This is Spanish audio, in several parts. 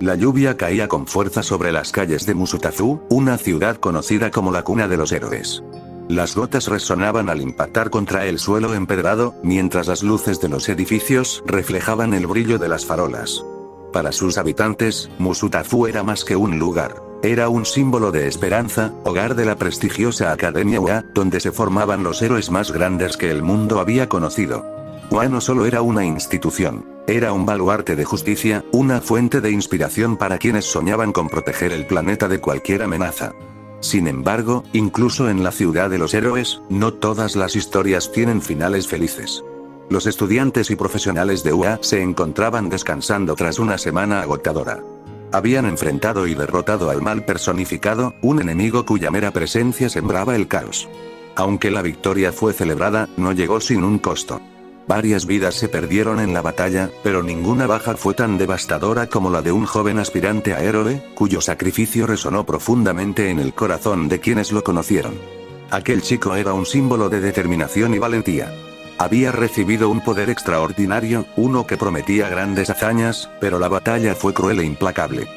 La lluvia caía con fuerza sobre las calles de Musutafu, una ciudad conocida como la cuna de los héroes. Las gotas resonaban al impactar contra el suelo empedrado, mientras las luces de los edificios reflejaban el brillo de las farolas. Para sus habitantes, Musutafu era más que un lugar. Era un símbolo de esperanza, hogar de la prestigiosa Academia UA, donde se formaban los héroes más grandes que el mundo había conocido. UA no solo era una institución, era un baluarte de justicia, una fuente de inspiración para quienes soñaban con proteger el planeta de cualquier amenaza. Sin embargo, incluso en la ciudad de los héroes, no todas las historias tienen finales felices. Los estudiantes y profesionales de UA se encontraban descansando tras una semana agotadora. Habían enfrentado y derrotado al mal personificado, un enemigo cuya mera presencia sembraba el caos. Aunque la victoria fue celebrada, no llegó sin un costo. Varias vidas se perdieron en la batalla, pero ninguna baja fue tan devastadora como la de un joven aspirante a héroe, cuyo sacrificio resonó profundamente en el corazón de quienes lo conocieron. Aquel chico era un símbolo de determinación y valentía. Había recibido un poder extraordinario, uno que prometía grandes hazañas, pero la batalla fue cruel e implacable.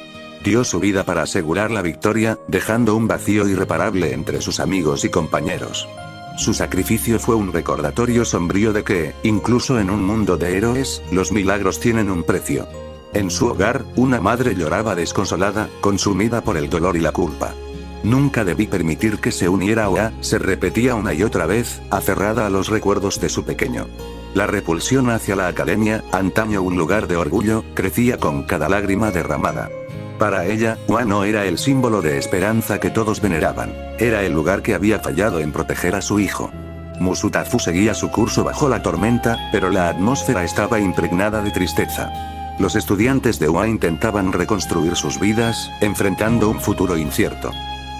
Dio su vida para asegurar la victoria, dejando un vacío irreparable entre sus amigos y compañeros. Su sacrificio fue un recordatorio sombrío de que, incluso en un mundo de héroes, los milagros tienen un precio. En su hogar, una madre lloraba desconsolada, consumida por el dolor y la culpa. Nunca debí permitir que se uniera a UA, se repetía una y otra vez, aferrada a los recuerdos de su pequeño. La repulsión hacia la academia, antaño un lugar de orgullo, crecía con cada lágrima derramada. Para ella, UA no era el símbolo de esperanza que todos veneraban, era el lugar que había fallado en proteger a su hijo. Musutafu seguía su curso bajo la tormenta, pero la atmósfera estaba impregnada de tristeza. Los estudiantes de UA intentaban reconstruir sus vidas, enfrentando un futuro incierto.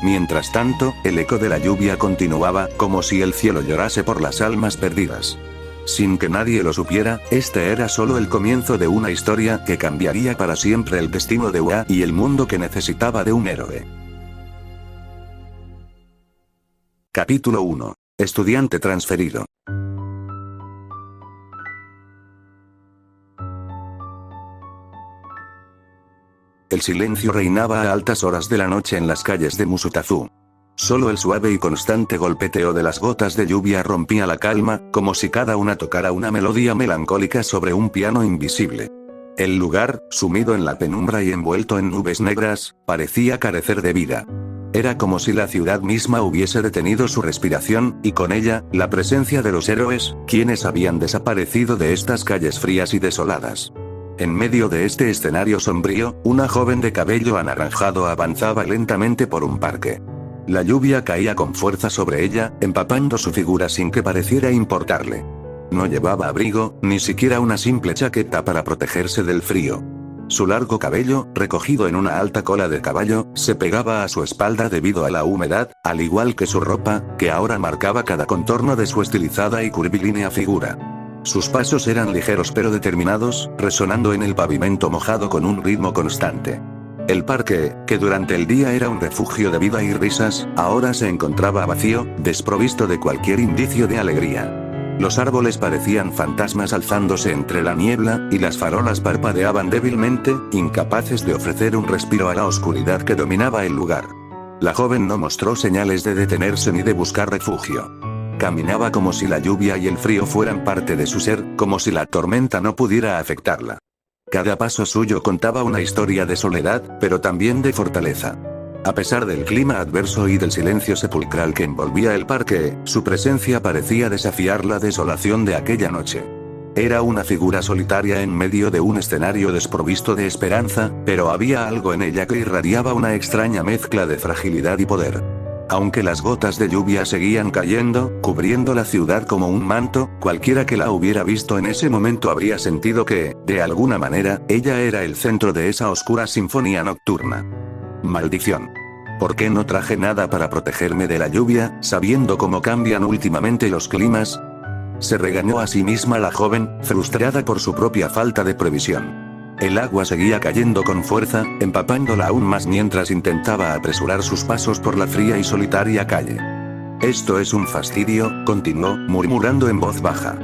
Mientras tanto, el eco de la lluvia continuaba, como si el cielo llorase por las almas perdidas. Sin que nadie lo supiera, este era solo el comienzo de una historia que cambiaría para siempre el destino de UA y el mundo que necesitaba de un héroe. Capítulo 1. Estudiante transferido. El silencio reinaba a altas horas de la noche en las calles de Musutafu. Solo el suave y constante golpeteo de las gotas de lluvia rompía la calma, como si cada una tocara una melodía melancólica sobre un piano invisible. El lugar, sumido en la penumbra y envuelto en nubes negras, parecía carecer de vida. Era como si la ciudad misma hubiese detenido su respiración, y con ella, la presencia de los héroes, quienes habían desaparecido de estas calles frías y desoladas. En medio de este escenario sombrío, una joven de cabello anaranjado avanzaba lentamente por un parque. La lluvia caía con fuerza sobre ella, empapando su figura sin que pareciera importarle. No llevaba abrigo, ni siquiera una simple chaqueta para protegerse del frío. Su largo cabello, recogido en una alta cola de caballo, se pegaba a su espalda debido a la humedad, al igual que su ropa, que ahora marcaba cada contorno de su estilizada y curvilínea figura. Sus pasos eran ligeros pero determinados, resonando en el pavimento mojado con un ritmo constante. El parque, que durante el día era un refugio de vida y risas, ahora se encontraba vacío, desprovisto de cualquier indicio de alegría. Los árboles parecían fantasmas alzándose entre la niebla, y las farolas parpadeaban débilmente, incapaces de ofrecer un respiro a la oscuridad que dominaba el lugar. La joven no mostró señales de detenerse ni de buscar refugio. Caminaba como si la lluvia y el frío fueran parte de su ser, como si la tormenta no pudiera afectarla. Cada paso suyo contaba una historia de soledad, pero también de fortaleza. A pesar del clima adverso y del silencio sepulcral que envolvía el parque, su presencia parecía desafiar la desolación de aquella noche. Era una figura solitaria en medio de un escenario desprovisto de esperanza, pero había algo en ella que irradiaba una extraña mezcla de fragilidad y poder. Aunque las gotas de lluvia seguían cayendo, cubriendo la ciudad como un manto, cualquiera que la hubiera visto en ese momento habría sentido que, de alguna manera, ella era el centro de esa oscura sinfonía nocturna. Maldición. ¿Por qué no traje nada para protegerme de la lluvia, sabiendo cómo cambian últimamente los climas? Se regañó a sí misma la joven, frustrada por su propia falta de previsión. El agua seguía cayendo con fuerza, empapándola aún más mientras intentaba apresurar sus pasos por la fría y solitaria calle. Esto es un fastidio, continuó, murmurando en voz baja.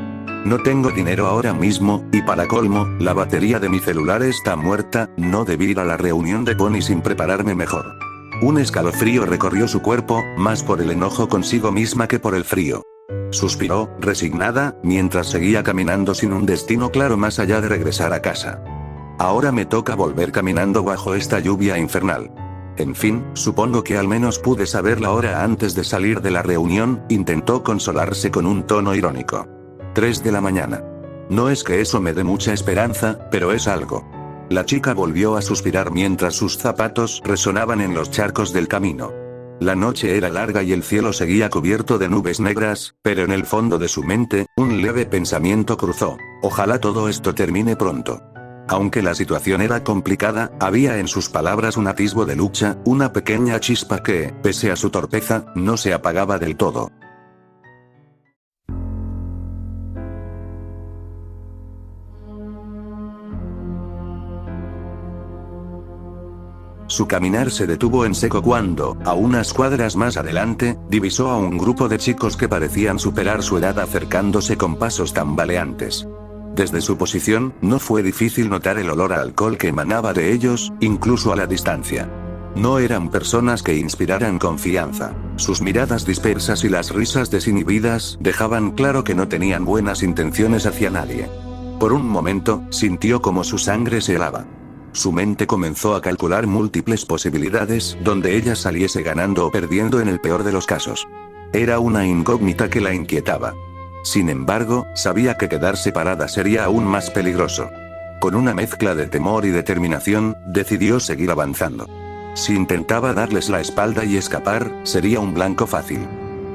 No tengo dinero ahora mismo, y para colmo, la batería de mi celular está muerta, no debí ir a la reunión de Pony sin prepararme mejor. Un escalofrío recorrió su cuerpo, más por el enojo consigo misma que por el frío. Suspiró, resignada, mientras seguía caminando sin un destino claro más allá de regresar a casa. Ahora me toca volver caminando bajo esta lluvia infernal. En fin, supongo que al menos pude saber la hora antes de salir de la reunión, intentó consolarse con un tono irónico. 3 de la mañana. No es que eso me dé mucha esperanza, pero es algo. La chica volvió a suspirar mientras sus zapatos resonaban en los charcos del camino. La noche era larga y el cielo seguía cubierto de nubes negras, pero en el fondo de su mente, un leve pensamiento cruzó. Ojalá todo esto termine pronto. Aunque la situación era complicada, había en sus palabras un atisbo de lucha, una pequeña chispa que, pese a su torpeza, no se apagaba del todo. Su caminar se detuvo en seco cuando, a unas cuadras más adelante, divisó a un grupo de chicos que parecían superar su edad acercándose con pasos tambaleantes. Desde su posición, no fue difícil notar el olor a alcohol que emanaba de ellos, incluso a la distancia. No eran personas que inspiraran confianza. Sus miradas dispersas y las risas desinhibidas dejaban claro que no tenían buenas intenciones hacia nadie. Por un momento, sintió como su sangre se helaba. Su mente comenzó a calcular múltiples posibilidades donde ella saliese ganando o perdiendo en el peor de los casos. Era una incógnita que la inquietaba. Sin embargo, sabía que quedarse parada sería aún más peligroso. Con una mezcla de temor y determinación, decidió seguir avanzando. Si intentaba darles la espalda y escapar, sería un blanco fácil.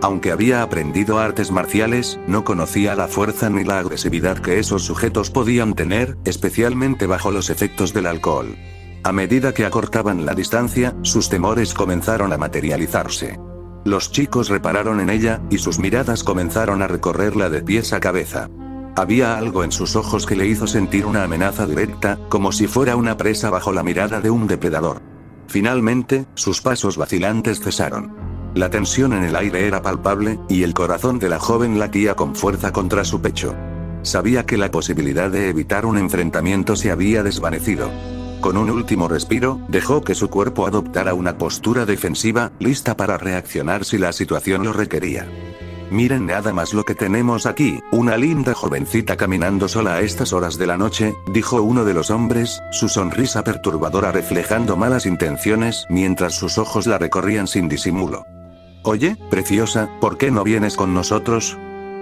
Aunque había aprendido artes marciales, no conocía la fuerza ni la agresividad que esos sujetos podían tener, especialmente bajo los efectos del alcohol. A medida que acortaban la distancia, sus temores comenzaron a materializarse. Los chicos repararon en ella, y sus miradas comenzaron a recorrerla de pies a cabeza. Había algo en sus ojos que le hizo sentir una amenaza directa, como si fuera una presa bajo la mirada de un depredador. Finalmente, sus pasos vacilantes cesaron. La tensión en el aire era palpable, y el corazón de la joven latía con fuerza contra su pecho. Sabía que la posibilidad de evitar un enfrentamiento se había desvanecido. Con un último respiro, dejó que su cuerpo adoptara una postura defensiva, lista para reaccionar si la situación lo requería. Miren nada más lo que tenemos aquí, una linda jovencita caminando sola a estas horas de la noche, dijo uno de los hombres, su sonrisa perturbadora reflejando malas intenciones, mientras sus ojos la recorrían sin disimulo. Oye, preciosa, ¿por qué no vienes con nosotros?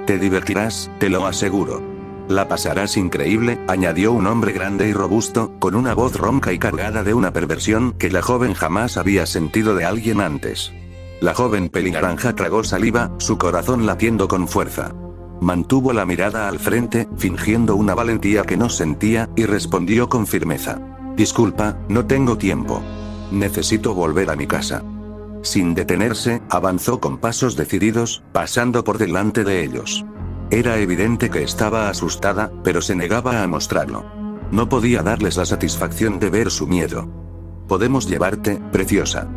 Te divertirás, te lo aseguro. La pasarás increíble, añadió un hombre grande y robusto, con una voz ronca y cargada de una perversión que la joven jamás había sentido de alguien antes. La joven pelinaranja tragó saliva, su corazón latiendo con fuerza. Mantuvo la mirada al frente, fingiendo una valentía que no sentía, y respondió con firmeza. Disculpa, no tengo tiempo. Necesito volver a mi casa. Sin detenerse, avanzó con pasos decididos, pasando por delante de ellos. Era evidente que estaba asustada, pero se negaba a mostrarlo. No podía darles la satisfacción de ver su miedo. Podemos llevarte, preciosa.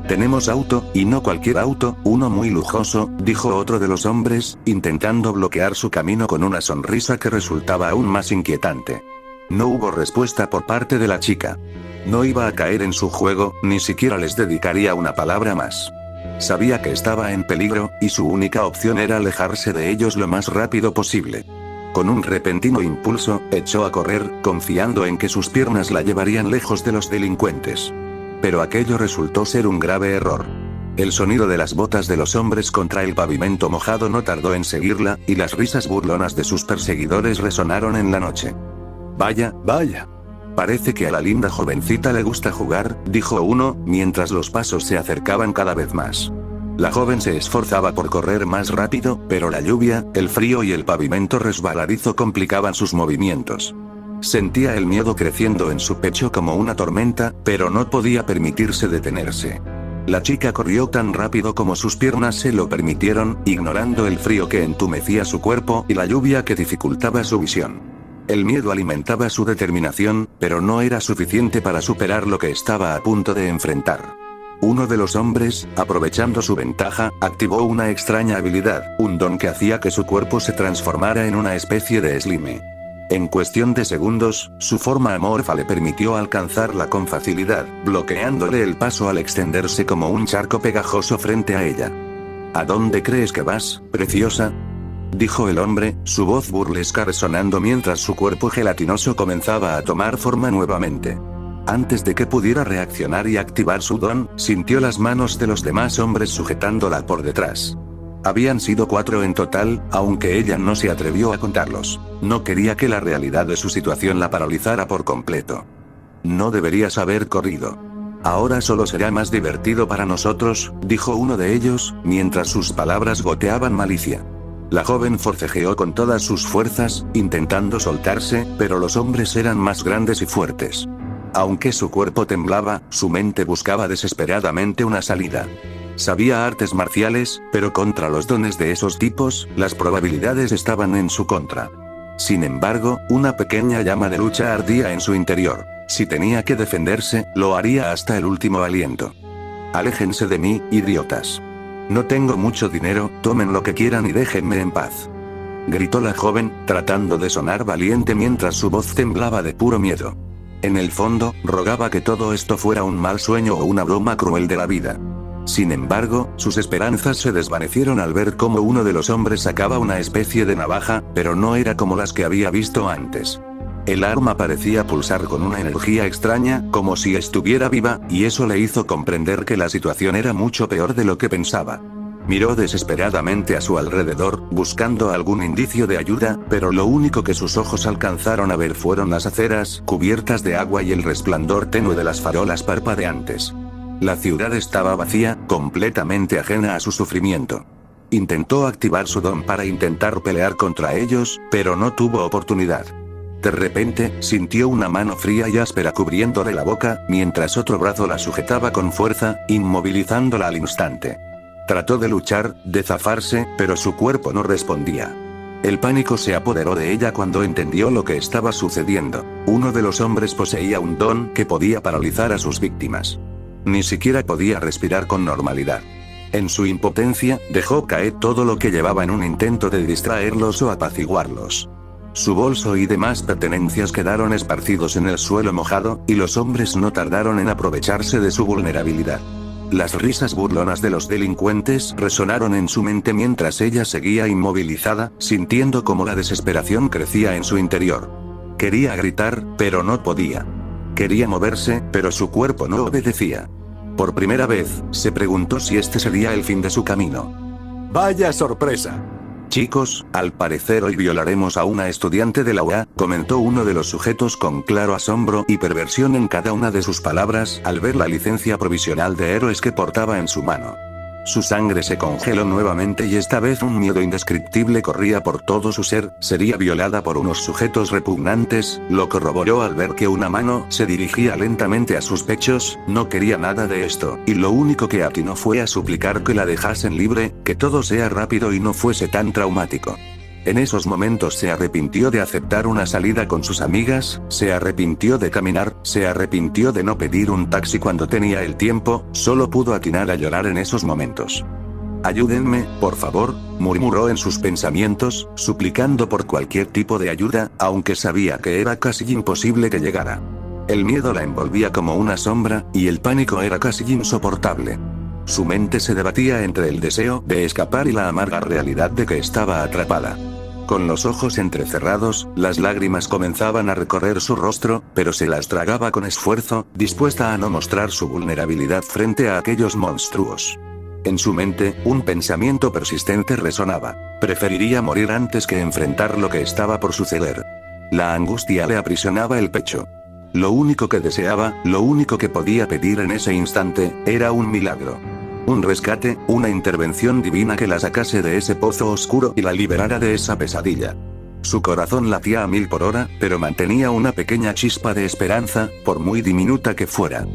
Tenemos auto, y no cualquier auto, uno muy lujoso, dijo otro de los hombres, intentando bloquear su camino con una sonrisa que resultaba aún más inquietante. No hubo respuesta por parte de la chica. No iba a caer en su juego, ni siquiera les dedicaría una palabra más. Sabía que estaba en peligro, y su única opción era alejarse de ellos lo más rápido posible. Con un repentino impulso, echó a correr, confiando en que sus piernas la llevarían lejos de los delincuentes. Pero aquello resultó ser un grave error. El sonido de las botas de los hombres contra el pavimento mojado no tardó en seguirla, y las risas burlonas de sus perseguidores resonaron en la noche. Vaya, vaya. Parece que a la linda jovencita le gusta jugar, dijo uno, mientras los pasos se acercaban cada vez más. La joven se esforzaba por correr más rápido, pero la lluvia, el frío y el pavimento resbaladizo complicaban sus movimientos. Sentía el miedo creciendo en su pecho como una tormenta, pero no podía permitirse detenerse. La chica corrió tan rápido como sus piernas se lo permitieron, ignorando el frío que entumecía su cuerpo y la lluvia que dificultaba su visión. El miedo alimentaba su determinación, pero no era suficiente para superar lo que estaba a punto de enfrentar. Uno de los hombres, aprovechando su ventaja, activó una extraña habilidad, un don que hacía que su cuerpo se transformara en una especie de slime. En cuestión de segundos, su forma amorfa le permitió alcanzarla con facilidad, bloqueándole el paso al extenderse como un charco pegajoso frente a ella. ¿A dónde crees que vas, preciosa?, dijo el hombre, su voz burlesca resonando mientras su cuerpo gelatinoso comenzaba a tomar forma nuevamente. Antes de que pudiera reaccionar y activar su don, sintió las manos de los demás hombres sujetándola por detrás. Habían sido 4 en total, aunque ella no se atrevió a contarlos. No quería que la realidad de su situación la paralizara por completo. No deberías haber corrido. Ahora solo será más divertido para nosotros, dijo uno de ellos, mientras sus palabras goteaban malicia. La joven forcejeó con todas sus fuerzas, intentando soltarse, pero los hombres eran más grandes y fuertes. Aunque su cuerpo temblaba, su mente buscaba desesperadamente una salida. Sabía artes marciales, pero contra los dones de esos tipos, las probabilidades estaban en su contra. Sin embargo, una pequeña llama de lucha ardía en su interior. Si tenía que defenderse, lo haría hasta el último aliento. Aléjense de mí, idiotas. No tengo mucho dinero, tomen lo que quieran y déjenme en paz. Gritó la joven, tratando de sonar valiente mientras su voz temblaba de puro miedo. En el fondo, rogaba que todo esto fuera un mal sueño o una broma cruel de la vida. Sin embargo, sus esperanzas se desvanecieron al ver cómo uno de los hombres sacaba una especie de navaja, pero no era como las que había visto antes. El arma parecía pulsar con una energía extraña, como si estuviera viva, y eso le hizo comprender que la situación era mucho peor de lo que pensaba. Miró desesperadamente a su alrededor, buscando algún indicio de ayuda, pero lo único que sus ojos alcanzaron a ver fueron las aceras, cubiertas de agua y el resplandor tenue de las farolas parpadeantes. La ciudad estaba vacía, completamente ajena a su sufrimiento. Intentó activar su don para intentar pelear contra ellos, pero no tuvo oportunidad. De repente, sintió una mano fría y áspera cubriéndole la boca, mientras otro brazo la sujetaba con fuerza, inmovilizándola al instante. Trató de luchar, de zafarse, pero su cuerpo no respondía. El pánico se apoderó de ella cuando entendió lo que estaba sucediendo. Uno de los hombres poseía un don que podía paralizar a sus víctimas. Ni siquiera podía respirar con normalidad. En su impotencia, dejó caer todo lo que llevaba en un intento de distraerlos o apaciguarlos. Su bolso y demás pertenencias quedaron esparcidos en el suelo mojado, y los hombres no tardaron en aprovecharse de su vulnerabilidad. Las risas burlonas de los delincuentes resonaron en su mente mientras ella seguía inmovilizada, sintiendo cómo la desesperación crecía en su interior. Quería gritar, pero no podía. Quería moverse, pero su cuerpo no obedecía. Por primera vez, se preguntó si este sería el fin de su camino. ¡Vaya sorpresa! Chicos, al parecer hoy violaremos a una estudiante de la UA, comentó uno de los sujetos con claro asombro y perversión en cada una de sus palabras al ver la licencia provisional de héroes que portaba en su mano. Su sangre se congeló nuevamente y esta vez un miedo indescriptible corría por todo su ser. Sería violada por unos sujetos repugnantes, lo corroboró al ver que una mano se dirigía lentamente a sus pechos. No quería nada de esto, y lo único que atinó fue a suplicar que la dejasen libre, que todo sea rápido y no fuese tan traumático. En esos momentos se arrepintió de aceptar una salida con sus amigas, se arrepintió de caminar, se arrepintió de no pedir un taxi cuando tenía el tiempo, solo pudo atinar a llorar en esos momentos. Ayúdenme, por favor, murmuró en sus pensamientos, suplicando por cualquier tipo de ayuda, aunque sabía que era casi imposible que llegara. El miedo la envolvía como una sombra, y el pánico era casi insoportable. Su mente se debatía entre el deseo de escapar y la amarga realidad de que estaba atrapada. Con los ojos entrecerrados, las lágrimas comenzaban a recorrer su rostro, pero se las tragaba con esfuerzo, dispuesta a no mostrar su vulnerabilidad frente a aquellos monstruos. En su mente, un pensamiento persistente resonaba. Preferiría morir antes que enfrentar lo que estaba por suceder. La angustia le aprisionaba el pecho. Lo único que deseaba, lo único que podía pedir en ese instante, era un milagro. Un rescate, una intervención divina que la sacase de ese pozo oscuro y la liberara de esa pesadilla. Su corazón latía a 1000 por hora, pero mantenía una pequeña chispa de esperanza, por muy diminuta que fuera.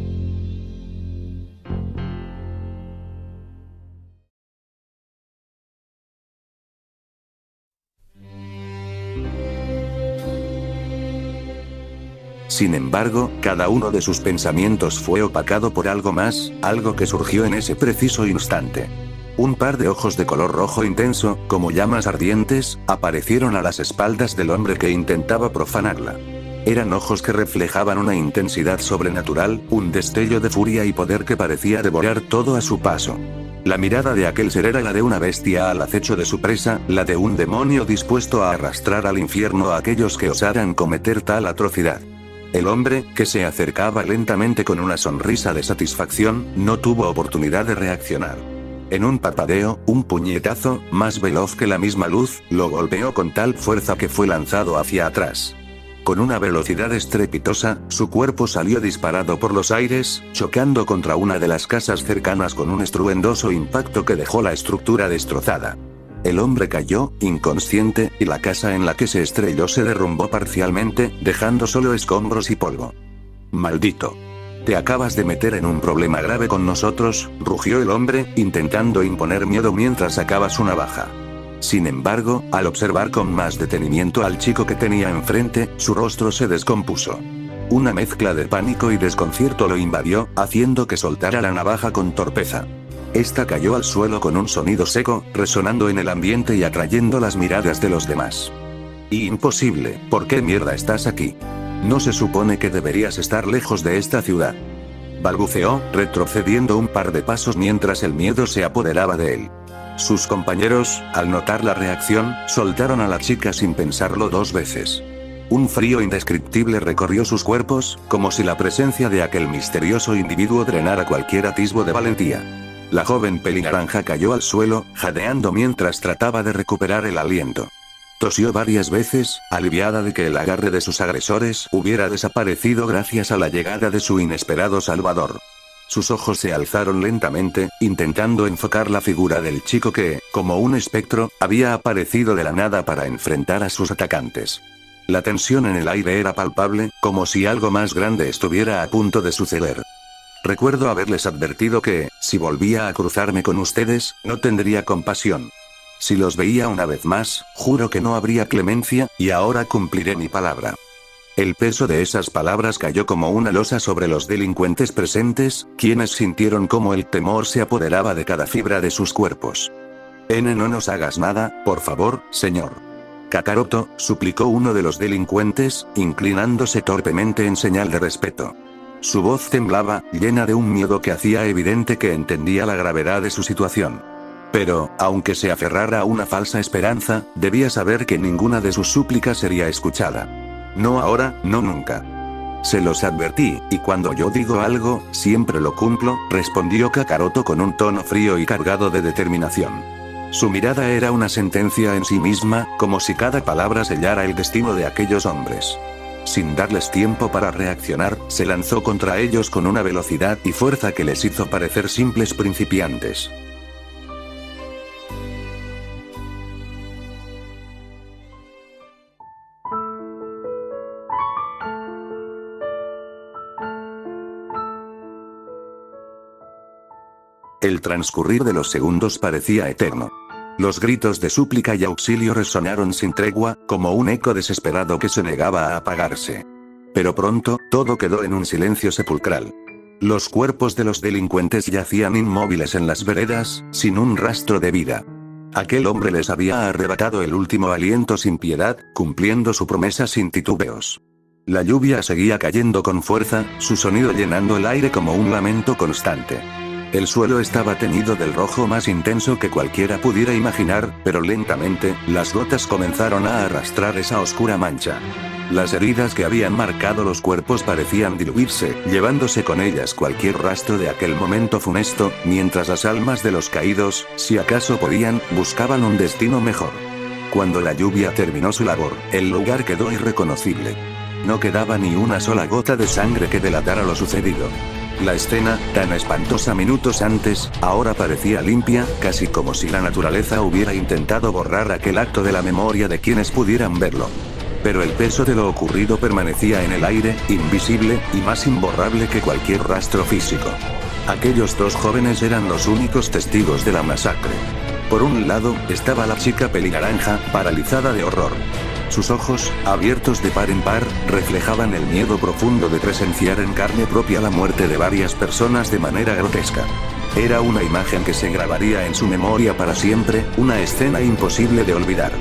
Sin embargo, cada uno de sus pensamientos fue opacado por algo más, algo que surgió en ese preciso instante. Un par de ojos de color rojo intenso, como llamas ardientes, aparecieron a las espaldas del hombre que intentaba profanarla. Eran ojos que reflejaban una intensidad sobrenatural, un destello de furia y poder que parecía devorar todo a su paso. La mirada de aquel ser era la de una bestia al acecho de su presa, la de un demonio dispuesto a arrastrar al infierno a aquellos que osaran cometer tal atrocidad. El hombre, que se acercaba lentamente con una sonrisa de satisfacción, no tuvo oportunidad de reaccionar. En un parpadeo, un puñetazo, más veloz que la misma luz, lo golpeó con tal fuerza que fue lanzado hacia atrás. Con una velocidad estrepitosa, su cuerpo salió disparado por los aires, chocando contra una de las casas cercanas con un estruendoso impacto que dejó la estructura destrozada. El hombre cayó, inconsciente, y la casa en la que se estrelló se derrumbó parcialmente, dejando solo escombros y polvo. «Maldito. Te acabas de meter en un problema grave con nosotros», rugió el hombre, intentando imponer miedo mientras sacaba su navaja. Sin embargo, al observar con más detenimiento al chico que tenía enfrente, su rostro se descompuso. Una mezcla de pánico y desconcierto lo invadió, haciendo que soltara la navaja con torpeza. Esta cayó al suelo con un sonido seco, resonando en el ambiente y atrayendo las miradas de los demás. «Imposible, ¿por qué mierda estás aquí? ¿No se supone que deberías estar lejos de esta ciudad?», balbuceó, retrocediendo un par de pasos mientras el miedo se apoderaba de él. Sus compañeros, al notar la reacción, soltaron a la chica sin pensarlo dos veces. Un frío indescriptible recorrió sus cuerpos, como si la presencia de aquel misterioso individuo drenara cualquier atisbo de valentía. La joven pelinaranja cayó al suelo, jadeando mientras trataba de recuperar el aliento. Tosió varias veces, aliviada de que el agarre de sus agresores hubiera desaparecido gracias a la llegada de su inesperado salvador. Sus ojos se alzaron lentamente, intentando enfocar la figura del chico que, como un espectro, había aparecido de la nada para enfrentar a sus atacantes. La tensión en el aire era palpable, como si algo más grande estuviera a punto de suceder. Recuerdo haberles advertido que, si volvía a cruzarme con ustedes, no tendría compasión. Si los veía una vez más, juro que no habría clemencia, y ahora cumpliré mi palabra. El peso de esas palabras cayó como una losa sobre los delincuentes presentes, quienes sintieron cómo el temor se apoderaba de cada fibra de sus cuerpos. «No nos hagas nada, por favor, señor. Kakaroto», suplicó uno de los delincuentes, inclinándose torpemente en señal de respeto. Su voz temblaba, llena de un miedo que hacía evidente que entendía la gravedad de su situación. Pero, aunque se aferrara a una falsa esperanza, debía saber que ninguna de sus súplicas sería escuchada. «No ahora, no nunca. Se los advertí, y cuando yo digo algo, siempre lo cumplo», respondió Kakaroto con un tono frío y cargado de determinación. Su mirada era una sentencia en sí misma, como si cada palabra sellara el destino de aquellos hombres. Sin darles tiempo para reaccionar, se lanzó contra ellos con una velocidad y fuerza que les hizo parecer simples principiantes. El transcurrir de los segundos parecía eterno. Los gritos de súplica y auxilio resonaron sin tregua, como un eco desesperado que se negaba a apagarse. Pero pronto, todo quedó en un silencio sepulcral. Los cuerpos de los delincuentes yacían inmóviles en las veredas, sin un rastro de vida. Aquel hombre les había arrebatado el último aliento sin piedad, cumpliendo su promesa sin titubeos. La lluvia seguía cayendo con fuerza, su sonido llenando el aire como un lamento constante. El suelo estaba teñido del rojo más intenso que cualquiera pudiera imaginar, pero lentamente, las gotas comenzaron a arrastrar esa oscura mancha. Las heridas que habían marcado los cuerpos parecían diluirse, llevándose con ellas cualquier rastro de aquel momento funesto, mientras las almas de los caídos, si acaso podían, buscaban un destino mejor. Cuando la lluvia terminó su labor, el lugar quedó irreconocible. No quedaba ni una sola gota de sangre que delatara lo sucedido. La escena, tan espantosa minutos antes, ahora parecía limpia, casi como si la naturaleza hubiera intentado borrar aquel acto de la memoria de quienes pudieran verlo. Pero el peso de lo ocurrido permanecía en el aire, invisible, y más imborrable que cualquier rastro físico. Aquellos dos jóvenes eran los únicos testigos de la masacre. Por un lado, estaba la chica pelinaranja, paralizada de horror. Sus ojos, abiertos de par en par, reflejaban el miedo profundo de presenciar en carne propia la muerte de varias personas de manera grotesca. Era una imagen que se grabaría en su memoria para siempre, una escena imposible de olvidar.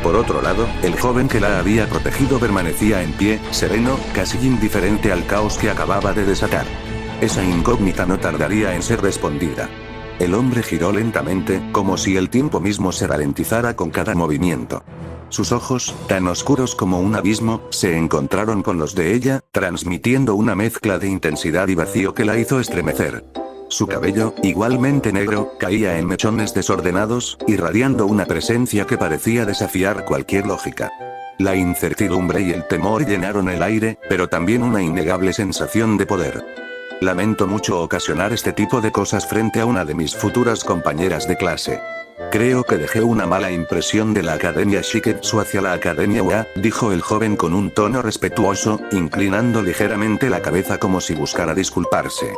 Por otro lado, el joven que la había protegido permanecía en pie, sereno, casi indiferente al caos que acababa de desatar. Esa incógnita no tardaría en ser respondida. El hombre giró lentamente, como si el tiempo mismo se ralentizara con cada movimiento. Sus ojos, tan oscuros como un abismo, se encontraron con los de ella, transmitiendo una mezcla de intensidad y vacío que la hizo estremecer. Su cabello, igualmente negro, caía en mechones desordenados, irradiando una presencia que parecía desafiar cualquier lógica. La incertidumbre y el temor llenaron el aire, pero también una innegable sensación de poder. Lamento mucho ocasionar este tipo de cosas frente a una de mis futuras compañeras de clase. Creo que dejé una mala impresión de la Academia Shiketsu hacia la Academia UA, dijo el joven con un tono respetuoso, inclinando ligeramente la cabeza como si buscara disculparse.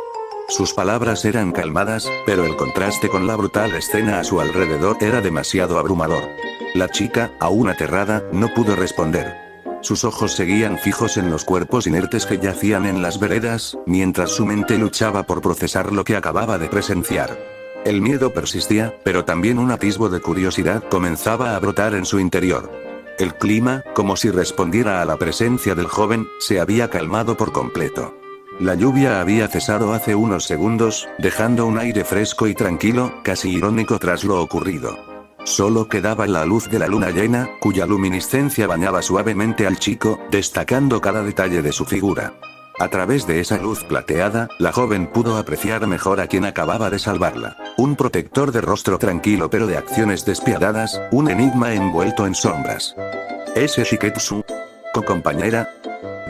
Sus palabras eran calmadas, pero el contraste con la brutal escena a su alrededor era demasiado abrumador. La chica, aún aterrada, no pudo responder. Sus ojos seguían fijos en los cuerpos inertes que yacían en las veredas, mientras su mente luchaba por procesar lo que acababa de presenciar. El miedo persistía, pero también un atisbo de curiosidad comenzaba a brotar en su interior. El clima, como si respondiera a la presencia del joven, se había calmado por completo. La lluvia había cesado hace unos segundos, dejando un aire fresco y tranquilo, casi irónico tras lo ocurrido. Solo quedaba la luz de la luna llena, cuya luminiscencia bañaba suavemente al chico, destacando cada detalle de su figura. A través de esa luz plateada, la joven pudo apreciar mejor a quien acababa de salvarla. Un protector de rostro tranquilo pero de acciones despiadadas, un enigma envuelto en sombras. ¿Ese Shiketsu? ¿Co-compañera?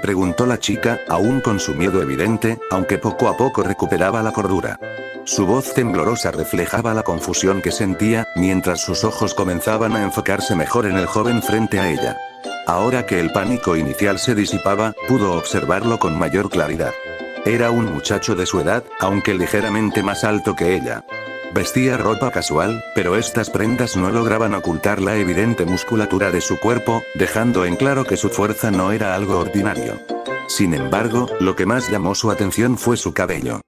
Preguntó la chica, aún con su miedo evidente, aunque poco a poco recuperaba la cordura. Su voz temblorosa reflejaba la confusión que sentía, mientras sus ojos comenzaban a enfocarse mejor en el joven frente a ella. Ahora que el pánico inicial se disipaba, pudo observarlo con mayor claridad. Era un muchacho de su edad, aunque ligeramente más alto que ella. Vestía ropa casual, pero estas prendas no lograban ocultar la evidente musculatura de su cuerpo, dejando en claro que su fuerza no era algo ordinario. Sin embargo, lo que más llamó su atención fue su cabello.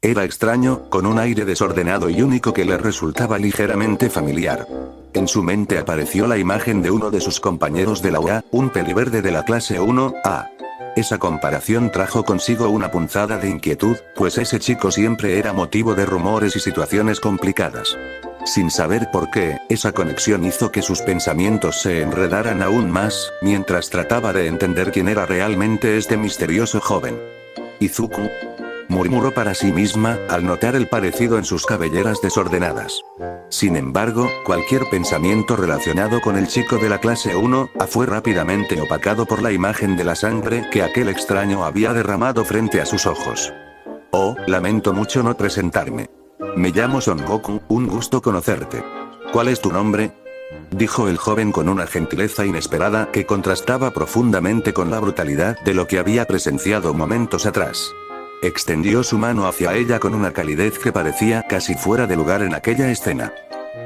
Era extraño, con un aire desordenado y único que le resultaba ligeramente familiar. En su mente apareció la imagen de uno de sus compañeros de la UA, un peliverde de la clase 1A. Esa comparación trajo consigo una punzada de inquietud, pues ese chico siempre era motivo de rumores y situaciones complicadas. Sin saber por qué, esa conexión hizo que sus pensamientos se enredaran aún más, mientras trataba de entender quién era realmente este misterioso joven. Izuku, murmuró para sí misma, al notar el parecido en sus cabelleras desordenadas. Sin embargo, cualquier pensamiento relacionado con el chico de la clase 1A fue rápidamente opacado por la imagen de la sangre que aquel extraño había derramado frente a sus ojos. Oh, lamento mucho no presentarme. Me llamo Son Goku, un gusto conocerte. ¿Cuál es tu nombre? Dijo el joven con una gentileza inesperada que contrastaba profundamente con la brutalidad de lo que había presenciado momentos atrás. Extendió su mano hacia ella con una calidez que parecía casi fuera de lugar en aquella escena.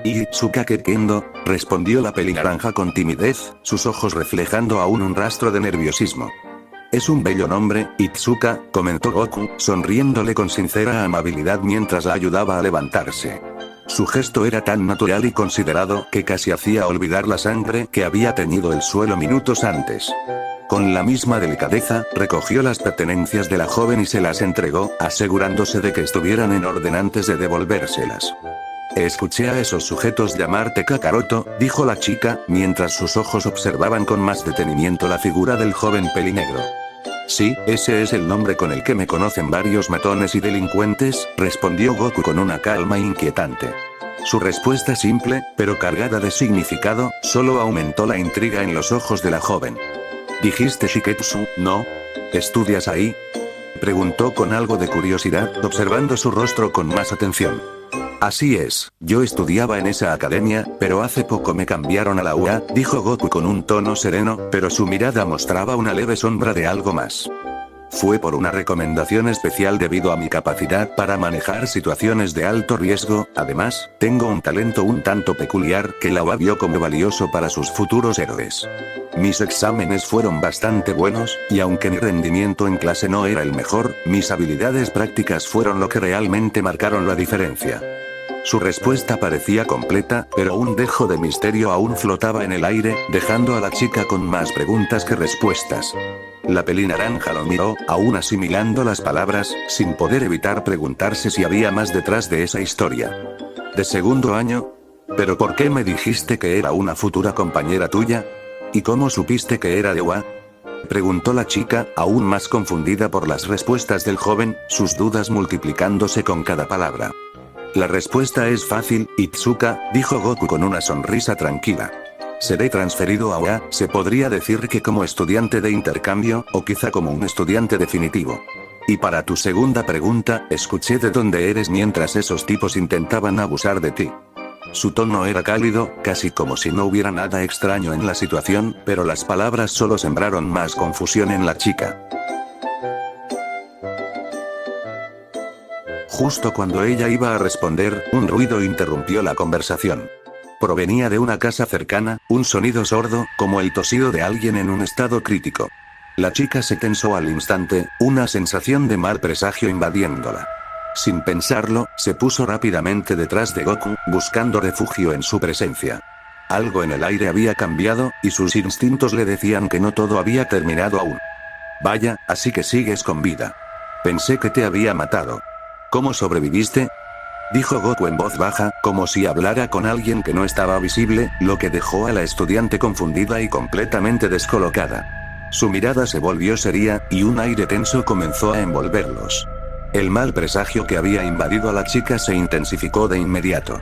Itsukake Kendo, respondió la pelinaranja con timidez, sus ojos reflejando aún un rastro de nerviosismo. Es un bello nombre, Itsuka, comentó Goku, sonriéndole con sincera amabilidad mientras la ayudaba a levantarse. Su gesto era tan natural y considerado que casi hacía olvidar la sangre que había teñido el suelo minutos antes. Con la misma delicadeza, recogió las pertenencias de la joven y se las entregó, asegurándose de que estuvieran en orden antes de devolvérselas. Escuché a esos sujetos llamarte Kakaroto, dijo la chica, mientras sus ojos observaban con más detenimiento la figura del joven pelinegro. Sí, ese es el nombre con el que me conocen varios matones y delincuentes, respondió Goku con una calma inquietante. Su respuesta simple, pero cargada de significado, solo aumentó la intriga en los ojos de la joven. Dijiste Shiketsu, ¿no? ¿Estudias ahí? Preguntó con algo de curiosidad, observando su rostro con más atención. Así es, yo estudiaba en esa academia, pero hace poco me cambiaron a la UA, dijo Goku con un tono sereno, pero su mirada mostraba una leve sombra de algo más. Fue por una recomendación especial debido a mi capacidad para manejar situaciones de alto riesgo. Además, tengo un talento un tanto peculiar que la UA vio como valioso para sus futuros héroes. Mis exámenes fueron bastante buenos, y aunque mi rendimiento en clase no era el mejor, mis habilidades prácticas fueron lo que realmente marcaron la diferencia. Su respuesta parecía completa, pero un dejo de misterio aún flotaba en el aire, dejando a la chica con más preguntas que respuestas. La pelinaranja lo miró, aún asimilando las palabras, sin poder evitar preguntarse si había más detrás de esa historia. ¿De segundo año? ¿Pero por qué me dijiste que era una futura compañera tuya? ¿Y cómo supiste que era de UA? Preguntó la chica, aún más confundida por las respuestas del joven, sus dudas multiplicándose con cada palabra. La respuesta es fácil, Itsuka, dijo Goku con una sonrisa tranquila. Seré transferido a UA, se podría decir que como estudiante de intercambio, o quizá como un estudiante definitivo. Y para tu segunda pregunta, escuché de dónde eres mientras esos tipos intentaban abusar de ti. Su tono era cálido, casi como si no hubiera nada extraño en la situación, pero las palabras solo sembraron más confusión en la chica. Justo cuando ella iba a responder, un ruido interrumpió la conversación. Provenía de una casa cercana, un sonido sordo, como el tosido de alguien en un estado crítico. La chica se tensó al instante, una sensación de mal presagio invadiéndola. Sin pensarlo, se puso rápidamente detrás de Goku, buscando refugio en su presencia. Algo en el aire había cambiado, y sus instintos le decían que no todo había terminado aún. Vaya, así que sigues con vida. Pensé que te había matado. ¿Cómo sobreviviste? Dijo Goku en voz baja, como si hablara con alguien que no estaba visible, lo que dejó a la estudiante confundida y completamente descolocada. Su mirada se volvió seria, y un aire tenso comenzó a envolverlos. El mal presagio que había invadido a la chica se intensificó de inmediato.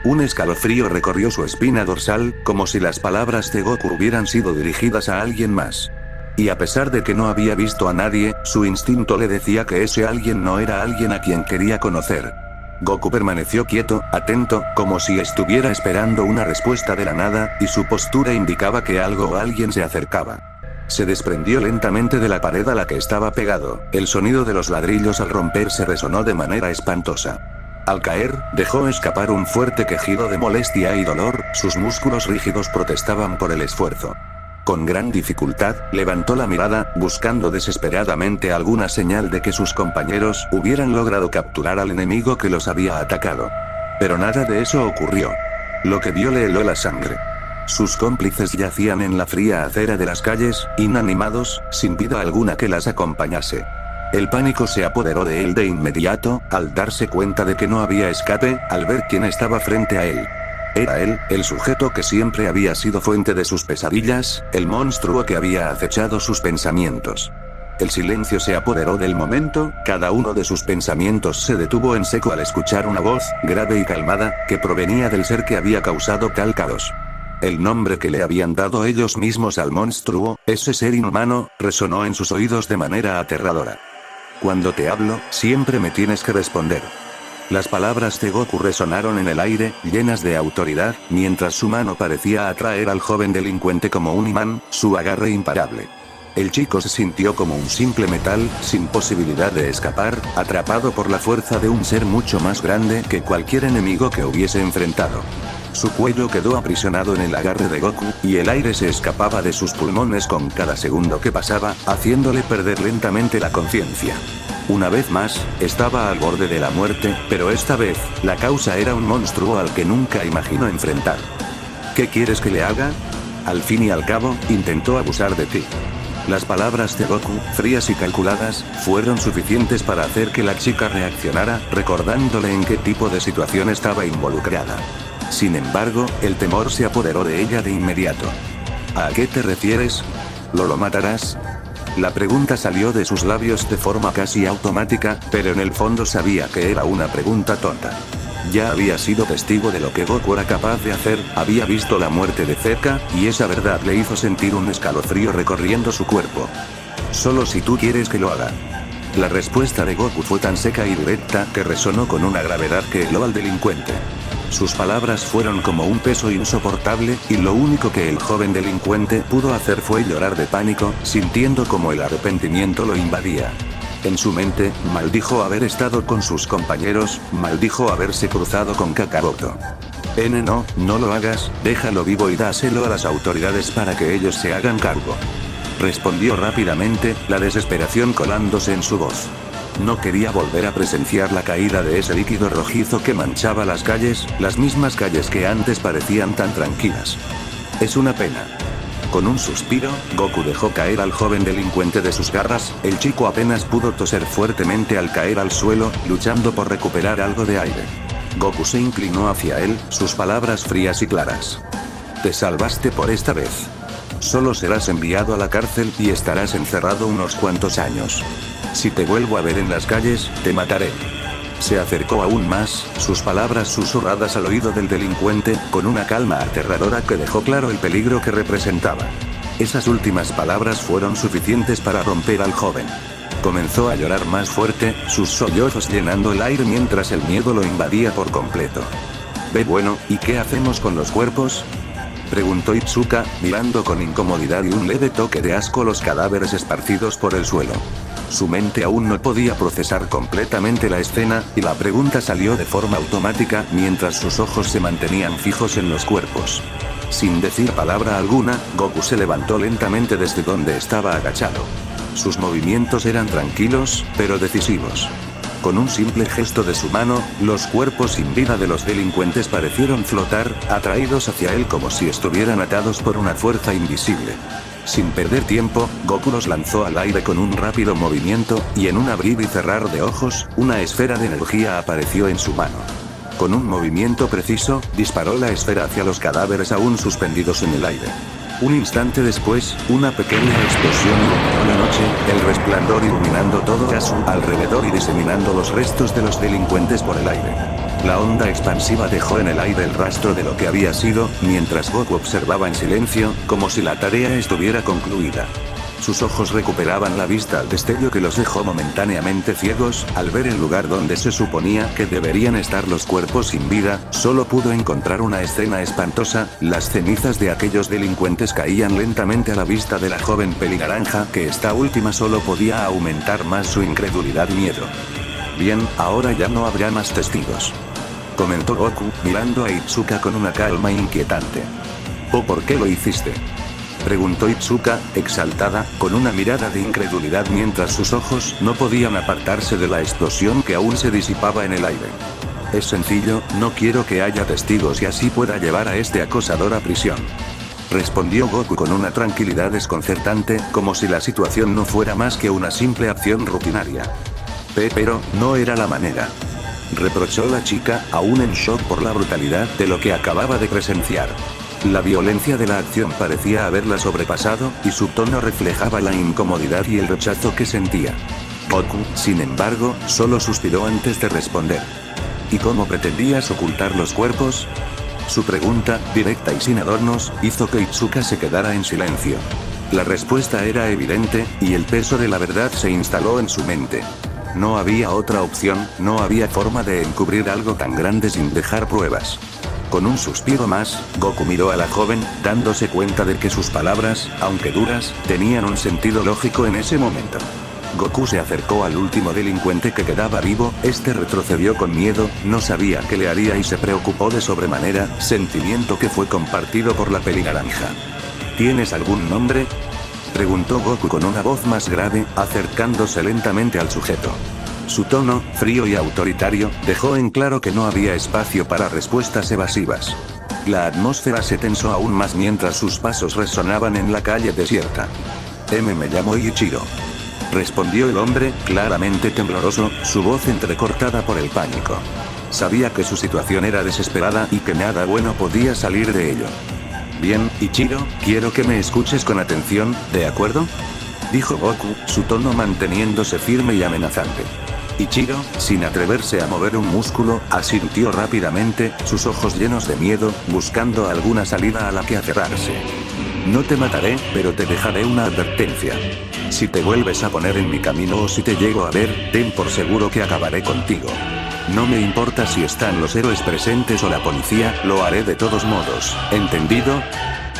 Un escalofrío recorrió su espina dorsal, como si las palabras de Goku hubieran sido dirigidas a alguien más. Y a pesar de que no había visto a nadie, su instinto le decía que ese alguien no era alguien a quien quería conocer. Goku permaneció quieto, atento, como si estuviera esperando una respuesta de la nada, y su postura indicaba que algo o alguien se acercaba. Se desprendió lentamente de la pared a la que estaba pegado, el sonido de los ladrillos al romperse resonó de manera espantosa. Al caer, dejó escapar un fuerte quejido de molestia y dolor, sus músculos rígidos protestaban por el esfuerzo. Con gran dificultad, levantó la mirada, buscando desesperadamente alguna señal de que sus compañeros hubieran logrado capturar al enemigo que los había atacado. Pero nada de eso ocurrió. Lo que vio le heló la sangre. Sus cómplices yacían en la fría acera de las calles, inanimados, sin vida alguna que las acompañase. El pánico se apoderó de él de inmediato, al darse cuenta de que no había escape, al ver quién estaba frente a él. Era él, el sujeto que siempre había sido fuente de sus pesadillas, el monstruo que había acechado sus pensamientos. El silencio se apoderó del momento, cada uno de sus pensamientos se detuvo en seco al escuchar una voz, grave y calmada, que provenía del ser que había causado tal caos. El nombre que le habían dado ellos mismos al monstruo, ese ser inhumano, resonó en sus oídos de manera aterradora. Cuando te hablo, siempre me tienes que responder. Las palabras de Goku resonaron en el aire, llenas de autoridad, mientras su mano parecía atraer al joven delincuente como un imán, su agarre imparable. El chico se sintió como un simple metal, sin posibilidad de escapar, atrapado por la fuerza de un ser mucho más grande que cualquier enemigo que hubiese enfrentado. Su cuello quedó aprisionado en el agarre de Goku, y el aire se escapaba de sus pulmones con cada segundo que pasaba, haciéndole perder lentamente la conciencia. Una vez más, estaba al borde de la muerte, pero esta vez, la causa era un monstruo al que nunca imaginó enfrentar. ¿Qué quieres que le haga? Al fin y al cabo, intentó abusar de ti. Las palabras de Goku, frías y calculadas, fueron suficientes para hacer que la chica reaccionara, recordándole en qué tipo de situación estaba involucrada. Sin embargo, el temor se apoderó de ella de inmediato. ¿A qué te refieres? ¿Lo matarás? La pregunta salió de sus labios de forma casi automática, pero en el fondo sabía que era una pregunta tonta. Ya había sido testigo de lo que Goku era capaz de hacer, había visto la muerte de cerca, y esa verdad le hizo sentir un escalofrío recorriendo su cuerpo. Solo si tú quieres que lo haga. La respuesta de Goku fue tan seca y directa que resonó con una gravedad que heló al delincuente. Sus palabras fueron como un peso insoportable, y lo único que el joven delincuente pudo hacer fue llorar de pánico, sintiendo como el arrepentimiento lo invadía. En su mente, maldijo haber estado con sus compañeros, maldijo haberse cruzado con Kakaroto. No lo hagas, déjalo vivo y dáselo a las autoridades para que ellos se hagan cargo. Respondió rápidamente, la desesperación colándose en su voz. No quería volver a presenciar la caída de ese líquido rojizo que manchaba las mismas calles que antes parecían tan tranquilas. Es una pena. Con un suspiro, Goku dejó caer al joven delincuente de sus garras, el chico apenas pudo toser fuertemente al caer al suelo, luchando por recuperar algo de aire. Goku se inclinó hacia él, sus palabras frías y claras. Te salvaste por esta vez. Solo serás enviado a la cárcel y estarás encerrado unos cuantos años. Si te vuelvo a ver en las calles, te mataré. Se acercó aún más, sus palabras susurradas al oído del delincuente, con una calma aterradora que dejó claro el peligro que representaba. Esas últimas palabras fueron suficientes para romper al joven. Comenzó a llorar más fuerte, sus sollozos llenando el aire mientras el miedo lo invadía por completo. Bueno, ¿y qué hacemos con los cuerpos?, preguntó Itsuka, mirando con incomodidad y un leve toque de asco los cadáveres esparcidos por el suelo. Su mente aún no podía procesar completamente la escena, y la pregunta salió de forma automática mientras sus ojos se mantenían fijos en los cuerpos. Sin decir palabra alguna, Goku se levantó lentamente desde donde estaba agachado. Sus movimientos eran tranquilos, pero decisivos. Con un simple gesto de su mano, los cuerpos sin vida de los delincuentes parecieron flotar, atraídos hacia él como si estuvieran atados por una fuerza invisible. Sin perder tiempo, Goku los lanzó al aire con un rápido movimiento, y en un abrir y cerrar de ojos, una esfera de energía apareció en su mano. Con un movimiento preciso, disparó la esfera hacia los cadáveres aún suspendidos en el aire. Un instante después, una pequeña explosión iluminó la noche, el resplandor iluminando todo a su alrededor y diseminando los restos de los delincuentes por el aire. La onda expansiva dejó en el aire el rastro de lo que había sido, mientras Goku observaba en silencio, como si la tarea estuviera concluida. Sus ojos recuperaban la vista al destello que los dejó momentáneamente ciegos, al ver el lugar donde se suponía que deberían estar los cuerpos sin vida, solo pudo encontrar una escena espantosa, las cenizas de aquellos delincuentes caían lentamente a la vista de la joven pelinaranja, que esta última solo podía aumentar más su incredulidad y miedo. Bien, ahora ya no habrá más testigos, comentó Goku, mirando a Itsuka con una calma inquietante. ¿Por qué lo hiciste?, preguntó Itsuka, exaltada, con una mirada de incredulidad mientras sus ojos no podían apartarse de la explosión que aún se disipaba en el aire. Es sencillo, no quiero que haya testigos y así pueda llevar a este acosador a prisión, respondió Goku con una tranquilidad desconcertante, como si la situación no fuera más que una simple acción rutinaria. Pero, no era la manera, reprochó la chica, aún en shock por la brutalidad de lo que acababa de presenciar. La violencia de la acción parecía haberla sobrepasado, y su tono reflejaba la incomodidad y el rechazo que sentía. Goku, sin embargo, solo suspiró antes de responder. ¿Y cómo pretendías ocultar los cuerpos?, su pregunta, directa y sin adornos, hizo que Itsuka se quedara en silencio. La respuesta era evidente, y el peso de la verdad se instaló en su mente. No había otra opción, no había forma de encubrir algo tan grande sin dejar pruebas. Con un suspiro más, Goku miró a la joven, dándose cuenta de que sus palabras, aunque duras, tenían un sentido lógico en ese momento. Goku se acercó al último delincuente que quedaba vivo, este retrocedió con miedo, no sabía qué le haría y se preocupó de sobremanera, sentimiento que fue compartido por la pelinaranja. ¿Tienes algún nombre?, preguntó Goku con una voz más grave, acercándose lentamente al sujeto. Su tono, frío y autoritario, dejó en claro que no había espacio para respuestas evasivas. La atmósfera se tensó aún más mientras sus pasos resonaban en la calle desierta. Me llamo Ichiro, respondió el hombre, claramente tembloroso, su voz entrecortada por el pánico. Sabía que su situación era desesperada y que nada bueno podía salir de ello. Bien, Ichiro, quiero que me escuches con atención, ¿de acuerdo?, dijo Goku, su tono manteniéndose firme y amenazante. Ichiro, sin atreverse a mover un músculo, asintió rápidamente, sus ojos llenos de miedo, buscando alguna salida a la que aferrarse. No te mataré, pero te dejaré una advertencia. Si te vuelves a poner en mi camino o si te llego a ver, ten por seguro que acabaré contigo. No me importa si están los héroes presentes o la policía, lo haré de todos modos, ¿entendido?,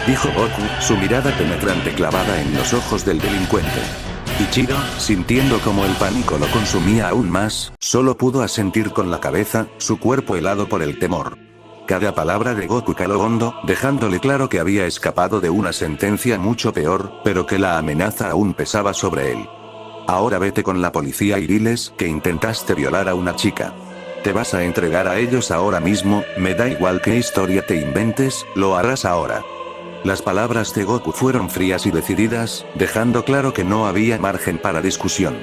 dijo Goku, su mirada penetrante clavada en los ojos del delincuente. Ichiro, sintiendo como el pánico lo consumía aún más, solo pudo asentir con la cabeza, su cuerpo helado por el temor. Cada palabra de Goku caló hondo, dejándole claro que había escapado de una sentencia mucho peor, pero que la amenaza aún pesaba sobre él. Ahora vete con la policía y diles que intentaste violar a una chica. Te vas a entregar a ellos ahora mismo, me da igual qué historia te inventes, lo harás ahora. Las palabras de Goku fueron frías y decididas, dejando claro que no había margen para discusión.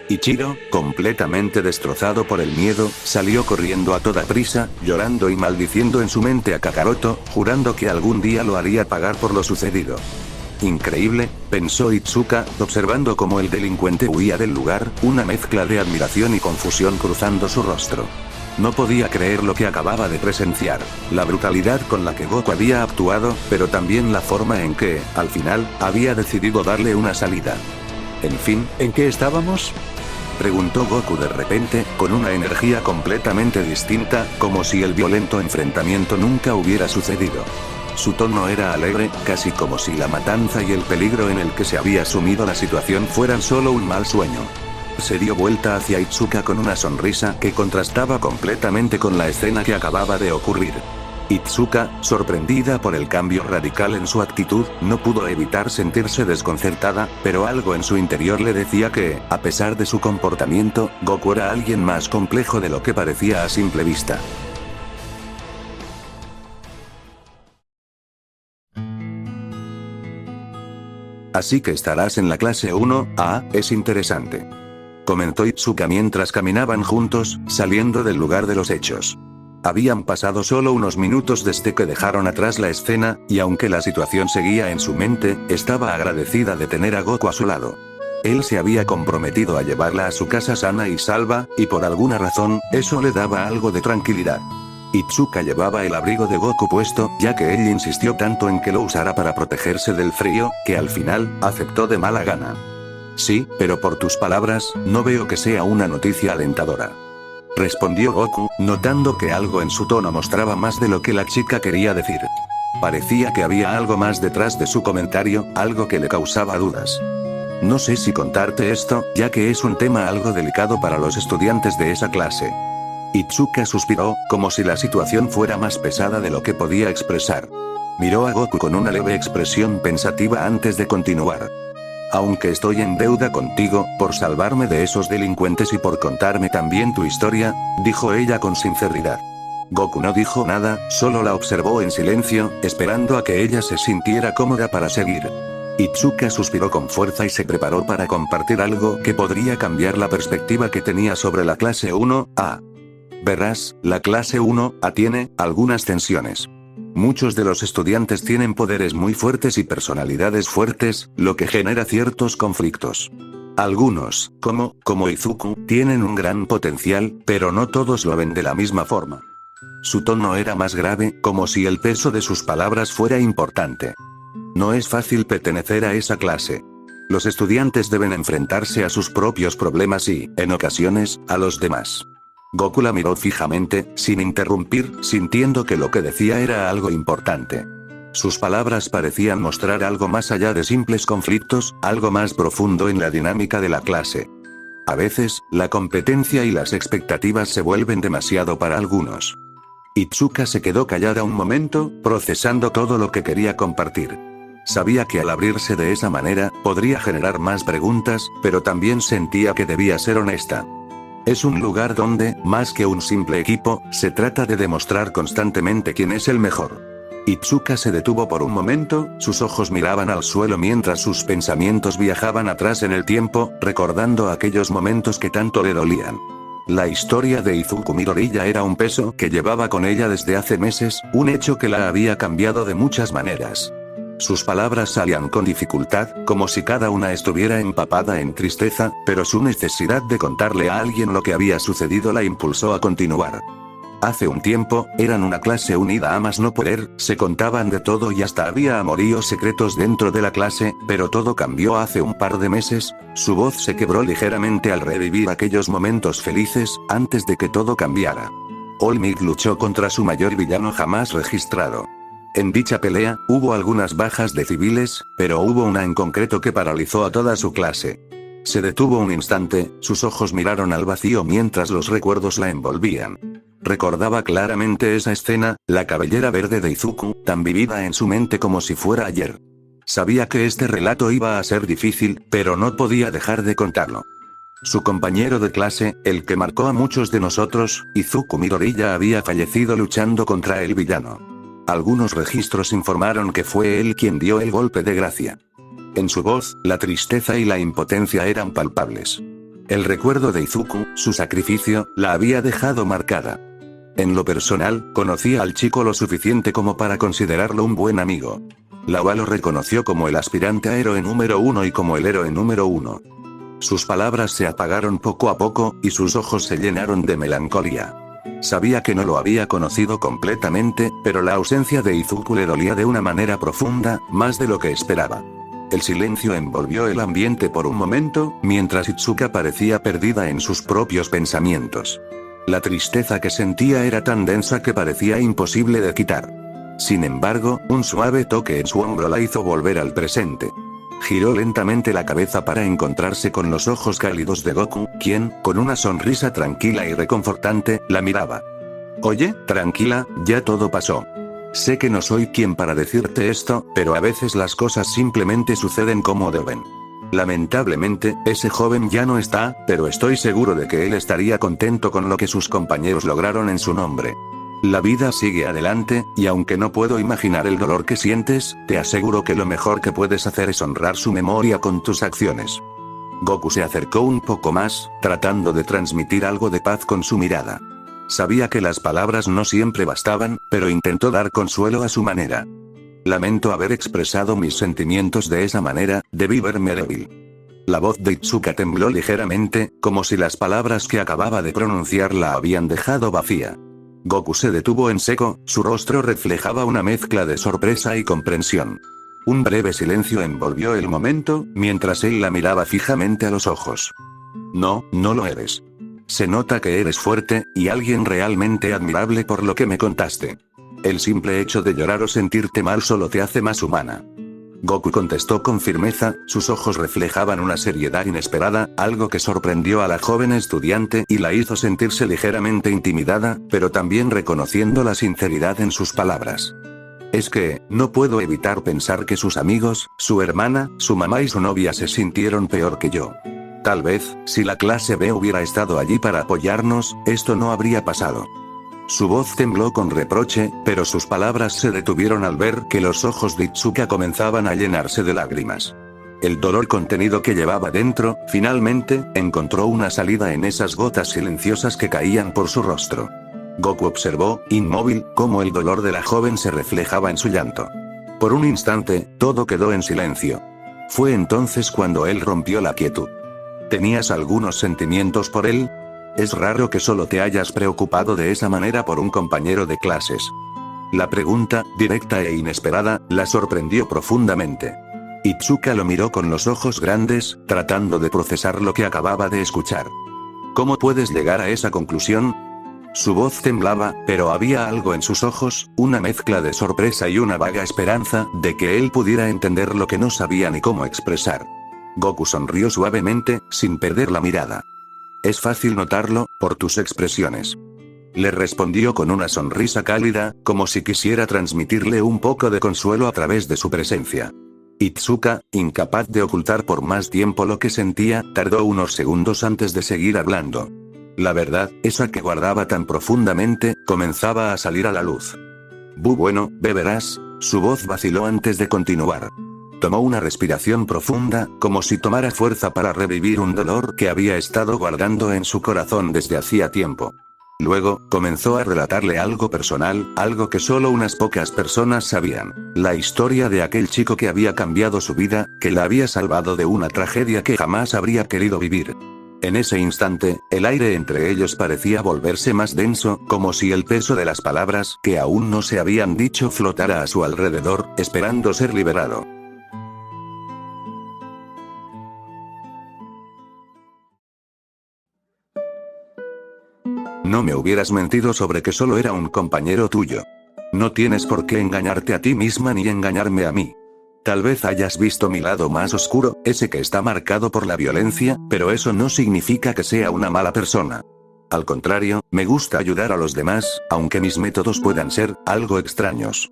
Ichiro, completamente destrozado por el miedo, salió corriendo a toda prisa, llorando y maldiciendo en su mente a Kakaroto, jurando que algún día lo haría pagar por lo sucedido. Increíble, pensó Itsuka, observando cómo el delincuente huía del lugar, una mezcla de admiración y confusión cruzando su rostro. No podía creer lo que acababa de presenciar, la brutalidad con la que Goku había actuado, pero también la forma en que, al final, había decidido darle una salida. En fin, ¿En qué estábamos? preguntó Goku de repente, con una energía completamente distinta, como si el violento enfrentamiento nunca hubiera sucedido. Su tono era alegre, casi como si la matanza y el peligro en el que se había sumido la situación fueran solo un mal sueño. Se dio vuelta hacia Itsuka con una sonrisa que contrastaba completamente con la escena que acababa de ocurrir. Itsuka, sorprendida por el cambio radical en su actitud, no pudo evitar sentirse desconcertada, pero algo en su interior le decía que, a pesar de su comportamiento, Goku era alguien más complejo de lo que parecía a simple vista. Así que estarás en la clase 1A, es interesante, comentó Itsuka mientras caminaban juntos, saliendo del lugar de los hechos. Habían pasado solo unos minutos desde que dejaron atrás la escena, y aunque la situación seguía en su mente, estaba agradecida de tener a Goku a su lado. Él se había comprometido a llevarla a su casa sana y salva, y por alguna razón, eso le daba algo de tranquilidad. Itsuka llevaba el abrigo de Goku puesto, ya que él insistió tanto en que lo usara para protegerse del frío, que al final, aceptó de mala gana. Sí, pero por tus palabras, no veo que sea una noticia alentadora, respondió Goku, notando que algo en su tono mostraba más de lo que la chica quería decir. Parecía que había algo más detrás de su comentario, algo que le causaba dudas. No sé si contarte esto, ya que es un tema algo delicado para los estudiantes de esa clase. Itsuka suspiró, como si la situación fuera más pesada de lo que podía expresar. Miró a Goku con una leve expresión pensativa antes de continuar. Aunque estoy en deuda contigo, por salvarme de esos delincuentes y por contarme también tu historia, dijo ella con sinceridad. Goku no dijo nada, solo la observó en silencio, esperando a que ella se sintiera cómoda para seguir. Itsuka suspiró con fuerza y se preparó para compartir algo que podría cambiar la perspectiva que tenía sobre la clase 1A. Verás, la clase 1A tiene algunas tensiones. Muchos de los estudiantes tienen poderes muy fuertes y personalidades fuertes, lo que genera ciertos conflictos. Algunos, como Izuku, tienen un gran potencial, pero no todos lo ven de la misma forma. Su tono era más grave, como si el peso de sus palabras fuera importante. No es fácil pertenecer a esa clase. Los estudiantes deben enfrentarse a sus propios problemas y, en ocasiones, a los demás. Goku la miró fijamente, sin interrumpir, sintiendo que lo que decía era algo importante. Sus palabras parecían mostrar algo más allá de simples conflictos, algo más profundo en la dinámica de la clase. A veces, la competencia y las expectativas se vuelven demasiado para algunos. Itsuka se quedó callada un momento, procesando todo lo que quería compartir. Sabía que al abrirse de esa manera, podría generar más preguntas, pero también sentía que debía ser honesta. Es un lugar donde, más que un simple equipo, se trata de demostrar constantemente quién es el mejor. Itsuka se detuvo por un momento, sus ojos miraban al suelo mientras sus pensamientos viajaban atrás en el tiempo, recordando aquellos momentos que tanto le dolían. La historia de Izuku Midoriya era un peso que llevaba con ella desde hace meses, un hecho que la había cambiado de muchas maneras. Sus palabras salían con dificultad, como si cada una estuviera empapada en tristeza, pero su necesidad de contarle a alguien lo que había sucedido la impulsó a continuar. Hace un tiempo, eran una clase unida a más no poder, se contaban de todo y hasta había amoríos secretos dentro de la clase, pero todo cambió hace un par de meses. Su voz se quebró ligeramente al revivir aquellos momentos felices, antes de que todo cambiara. All-Might luchó contra su mayor villano jamás registrado. En dicha pelea, hubo algunas bajas de civiles, pero hubo una en concreto que paralizó a toda su clase. Se detuvo un instante, sus ojos miraron al vacío mientras los recuerdos la envolvían. Recordaba claramente esa escena, la cabellera verde de Izuku, tan vivida en su mente como si fuera ayer. Sabía que este relato iba a ser difícil, pero no podía dejar de contarlo. Su compañero de clase, el que marcó a muchos de nosotros, Izuku Midoriya, había fallecido luchando contra el villano. Algunos registros informaron que fue él quien dio el golpe de gracia. En su voz, la tristeza y la impotencia eran palpables. El recuerdo de Izuku, su sacrificio, la había dejado marcada. En lo personal, conocía al chico lo suficiente como para considerarlo un buen amigo. Lawa lo reconoció como el aspirante a héroe número 1 y como el héroe número 1. Sus palabras se apagaron poco a poco, y sus ojos se llenaron de melancolía. Sabía que no lo había conocido completamente, pero la ausencia de Izuku le dolía de una manera profunda, más de lo que esperaba. El silencio envolvió el ambiente por un momento, mientras Itsuka parecía perdida en sus propios pensamientos. La tristeza que sentía era tan densa que parecía imposible de quitar. Sin embargo, un suave toque en su hombro la hizo volver al presente. Giró lentamente la cabeza para encontrarse con los ojos cálidos de Goku, quien, con una sonrisa tranquila y reconfortante, la miraba. «Oye, tranquila, ya todo pasó. Sé que no soy quien para decirte esto, pero a veces las cosas simplemente suceden como deben. Lamentablemente, ese joven ya no está, pero estoy seguro de que él estaría contento con lo que sus compañeros lograron en su nombre. La vida sigue adelante, y aunque no puedo imaginar el dolor que sientes, te aseguro que lo mejor que puedes hacer es honrar su memoria con tus acciones». Goku se acercó un poco más, tratando de transmitir algo de paz con su mirada. Sabía que las palabras no siempre bastaban, pero intentó dar consuelo a su manera. «Lamento haber expresado mis sentimientos de esa manera, debí verme débil». La voz de Itsuka tembló ligeramente, como si las palabras que acababa de pronunciar la habían dejado vacía. Goku se detuvo en seco, su rostro reflejaba una mezcla de sorpresa y comprensión. Un breve silencio envolvió el momento, mientras él la miraba fijamente a los ojos. «No, no lo eres. Se nota que eres fuerte, y alguien realmente admirable por lo que me contaste. El simple hecho de llorar o sentirte mal solo te hace más humana». Goku contestó con firmeza, sus ojos reflejaban una seriedad inesperada, algo que sorprendió a la joven estudiante y la hizo sentirse ligeramente intimidada, pero también reconociendo la sinceridad en sus palabras. «Es que, no puedo evitar pensar que sus amigos, su hermana, su mamá y su novia se sintieron peor que yo. Tal vez, si la clase B hubiera estado allí para apoyarnos, esto no habría pasado». Su voz tembló con reproche, pero sus palabras se detuvieron al ver que los ojos de Itsuka comenzaban a llenarse de lágrimas. El dolor contenido que llevaba dentro, finalmente, encontró una salida en esas gotas silenciosas que caían por su rostro. Goku observó, inmóvil, cómo el dolor de la joven se reflejaba en su llanto. Por un instante, todo quedó en silencio. Fue entonces cuando él rompió la quietud. «¿Tenías algunos sentimientos por él? Es raro que solo te hayas preocupado de esa manera por un compañero de clases». La pregunta, directa e inesperada, la sorprendió profundamente. Itsuka lo miró con los ojos grandes, tratando de procesar lo que acababa de escuchar. «¿Cómo puedes llegar a esa conclusión?». Su voz temblaba, pero había algo en sus ojos, una mezcla de sorpresa y una vaga esperanza, de que él pudiera entender lo que no sabía ni cómo expresar. Goku sonrió suavemente, sin perder la mirada. «Es fácil notarlo, por tus expresiones». Le respondió con una sonrisa cálida, como si quisiera transmitirle un poco de consuelo a través de su presencia. Itsuka, incapaz de ocultar por más tiempo lo que sentía, tardó unos segundos antes de seguir hablando. La verdad, esa que guardaba tan profundamente, comenzaba a salir a la luz. Bueno, beberás». Su voz vaciló antes de continuar. Tomó una respiración profunda, como si tomara fuerza para revivir un dolor que había estado guardando en su corazón desde hacía tiempo. Luego, comenzó a relatarle algo personal, algo que solo unas pocas personas sabían. La historia de aquel chico que había cambiado su vida, que la había salvado de una tragedia que jamás habría querido vivir. En ese instante, el aire entre ellos parecía volverse más denso, como si el peso de las palabras que aún no se habían dicho flotara a su alrededor, esperando ser liberado. No me hubieras mentido sobre que solo era un compañero tuyo. No tienes por qué engañarte a ti misma ni engañarme a mí. Tal vez hayas visto mi lado más oscuro, ese que está marcado por la violencia, pero eso no significa que sea una mala persona. Al contrario, me gusta ayudar a los demás, aunque mis métodos puedan ser algo extraños.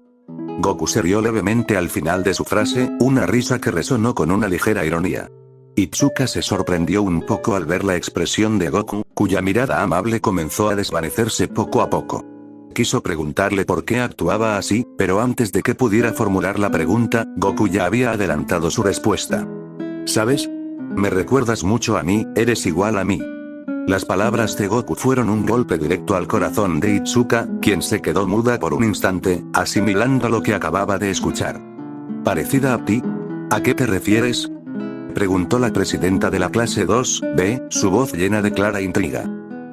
Goku se rió levemente al final de su frase, una risa que resonó con una ligera ironía. Itsuka se sorprendió un poco al ver la expresión de Goku, cuya mirada amable comenzó a desvanecerse poco a poco. Quiso preguntarle por qué actuaba así, pero antes de que pudiera formular la pregunta, Goku ya había adelantado su respuesta. ¿Sabes? Me recuerdas mucho a mí, eres igual a mí. Las palabras de Goku fueron un golpe directo al corazón de Itsuka, quien se quedó muda por un instante, asimilando lo que acababa de escuchar. ¿Parecida a ti? ¿A qué te refieres?, preguntó la presidenta de la clase 2B, su voz llena de clara intriga.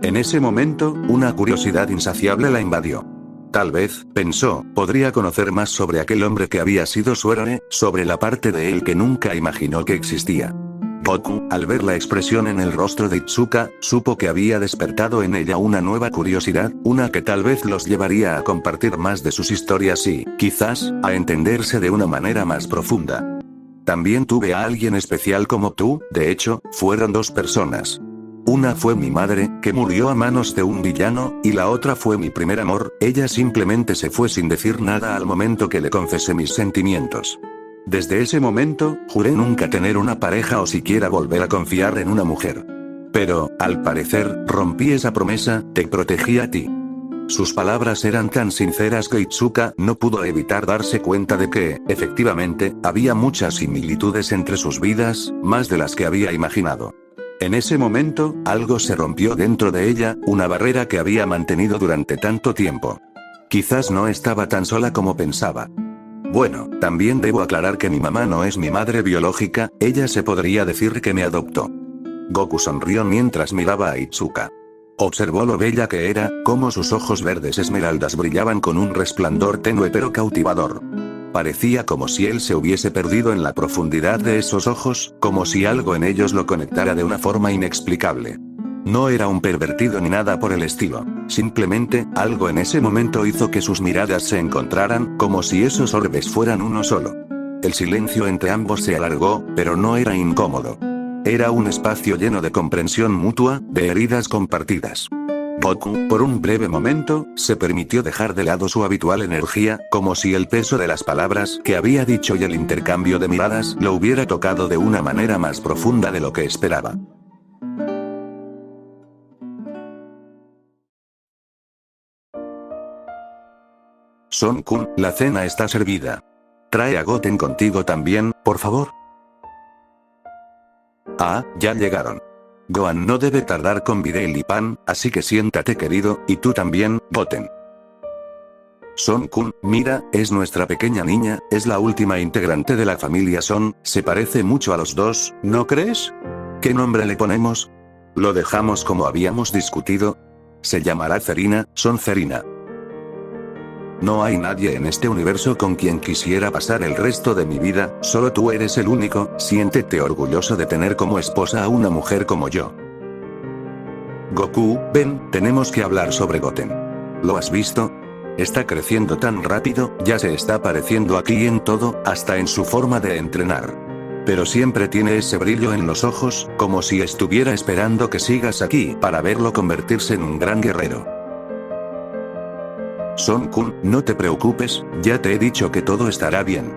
En ese momento, una curiosidad insaciable la invadió. Tal vez, pensó, podría conocer más sobre aquel hombre que había sido su héroe, sobre la parte de él que nunca imaginó que existía. Goku, al ver la expresión en el rostro de Itsuka, supo que había despertado en ella una nueva curiosidad, una que tal vez los llevaría a compartir más de sus historias y, quizás, a entenderse de una manera más profunda. También tuve a alguien especial como tú, de hecho, fueron dos personas. Una fue mi madre, que murió a manos de un villano, y la otra fue mi primer amor, ella simplemente se fue sin decir nada al momento que le confesé mis sentimientos. Desde ese momento, juré nunca tener una pareja o siquiera volver a confiar en una mujer. Pero, al parecer, rompí esa promesa, te protegí a ti. Sus palabras eran tan sinceras que Itsuka no pudo evitar darse cuenta de que, efectivamente, había muchas similitudes entre sus vidas, más de las que había imaginado. En ese momento, algo se rompió dentro de ella, una barrera que había mantenido durante tanto tiempo. Quizás no estaba tan sola como pensaba. Bueno, también debo aclarar que mi mamá no es mi madre biológica, ella se podría decir que me adoptó. Goku sonrió mientras miraba a Itsuka. Observó lo bella que era, cómo sus ojos verdes esmeraldas brillaban con un resplandor tenue pero cautivador. Parecía como si él se hubiese perdido en la profundidad de esos ojos, como si algo en ellos lo conectara de una forma inexplicable. No era un pervertido ni nada por el estilo, simplemente, algo en ese momento hizo que sus miradas se encontraran, como si esos orbes fueran uno solo. El silencio entre ambos se alargó, pero no era incómodo. Era un espacio lleno de comprensión mutua, de heridas compartidas. Goku, por un breve momento, se permitió dejar de lado su habitual energía, como si el peso de las palabras que había dicho y el intercambio de miradas lo hubiera tocado de una manera más profunda de lo que esperaba. Son-kun, la cena está servida. Trae a Goten contigo también, por favor. Ah, ya llegaron. Gohan no debe tardar con Videl y Pan, así que siéntate querido, y tú también, Goten. Son-kun, mira, es nuestra pequeña niña, es la última integrante de la familia Son, se parece mucho a los dos, ¿no crees? ¿Qué nombre le ponemos? ¿Lo dejamos como habíamos discutido? Se llamará Cerina, Son Cerina. No hay nadie en este universo con quien quisiera pasar el resto de mi vida, solo tú eres el único, siéntete orgulloso de tener como esposa a una mujer como yo. Goku, ven, tenemos que hablar sobre Goten. ¿Lo has visto? Está creciendo tan rápido, ya se está pareciendo a ti en todo, hasta en su forma de entrenar. Pero siempre tiene ese brillo en los ojos, como si estuviera esperando que sigas aquí para verlo convertirse en un gran guerrero. Son-kun, no te preocupes, ya te he dicho que todo estará bien.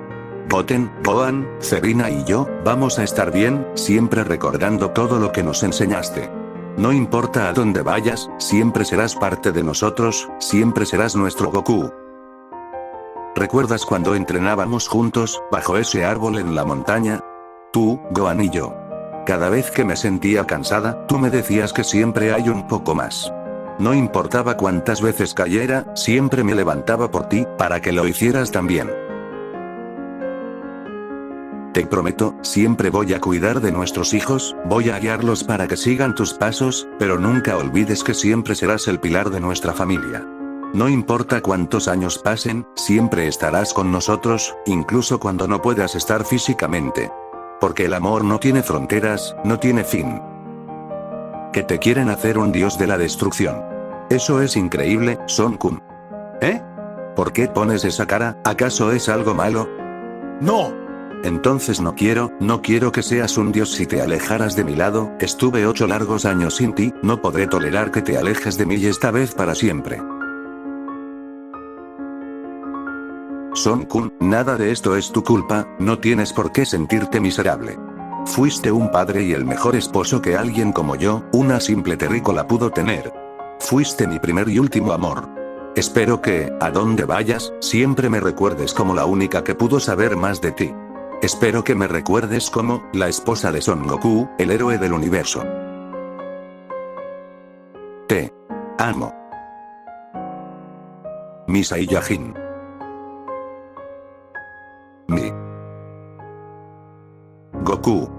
Goten, Gohan, Cerina y yo, vamos a estar bien, siempre recordando todo lo que nos enseñaste. No importa a dónde vayas, siempre serás parte de nosotros, siempre serás nuestro Goku. ¿Recuerdas cuando entrenábamos juntos, bajo ese árbol en la montaña? Tú, Gohan y yo. Cada vez que me sentía cansada, tú me decías que siempre hay un poco más. No importaba cuántas veces cayera, siempre me levantaba por ti, para que lo hicieras también. Te prometo, siempre voy a cuidar de nuestros hijos, voy a guiarlos para que sigan tus pasos, pero nunca olvides que siempre serás el pilar de nuestra familia. No importa cuántos años pasen, siempre estarás con nosotros, incluso cuando no puedas estar físicamente. Porque el amor no tiene fronteras, no tiene fin. Que te quieren hacer un dios de la destrucción. Eso es increíble, Son Kun. ¿Eh? ¿Por qué pones esa cara? ¿Acaso es algo malo? ¡No! Entonces no quiero que seas un dios si te alejaras de mi lado, estuve 8 largos años sin ti, no podré tolerar que te alejes de mí y esta vez para siempre. Son Kun, nada de esto es tu culpa, no tienes por qué sentirte miserable. Fuiste un padre y el mejor esposo que alguien como yo, una simple terrícola pudo tener. Fuiste mi primer y último amor. Espero que, a donde vayas, siempre me recuerdes como la única que pudo saber más de ti. Espero que me recuerdes como, la esposa de Son Goku, el héroe del universo. Te amo. Misa y Yajin. Mi Goku.